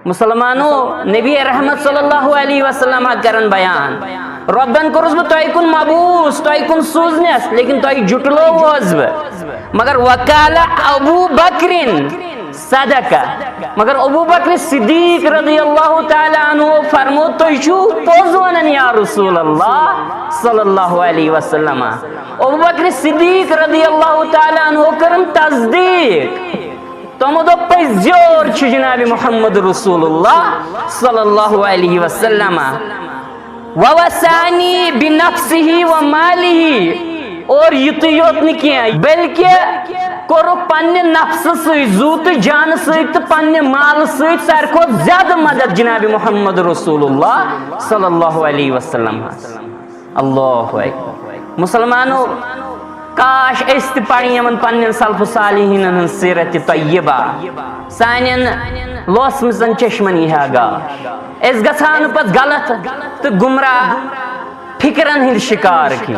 मुसलमानों नबी रहमत सल्लल्लाहु अलैहि वसल्लम करन बयान रब्बन कोरस बह तोय कुन मबूस तोय कुन सूजनस लेकिन तोय जुटलो वोस मगर वकाला अबू बकरिन सदका मगर अबू बकर सिद्दीक रज़ियल्लाहु ताला अन्हु फरमो तोय छु पोज वनन या रसूल अल्लाह सल्लल्लाहु अलैहि वसल्लम अबू बकर सिद्दीक रज़ियल्लाहु ताला अन्हु करम तस्दीक तमो दो पज़्योर छु जनाब मुहम्मद रसूलुल्लाह सल्लल्लाहु अलैहि वसल्लम ववसानी बिनफ्सिही व मालिही और युत योत न बल्कि कोर पन्ने नफ्स सू तो जान सन्ने माल सारे ज्यादा मदद जनाब मुहम्मद रसूलुल्लाह सल्लल्लाहु अलैहि वसल्लम अल्लाहु अकबर। मुसलमानों काश पढ़ पन्न सल्फ सालिहीन सीरत तय्यबा सान लोस मजन चश्मन यह गाश गलत तो गुमराह फिक्रन हिंद शिकार की।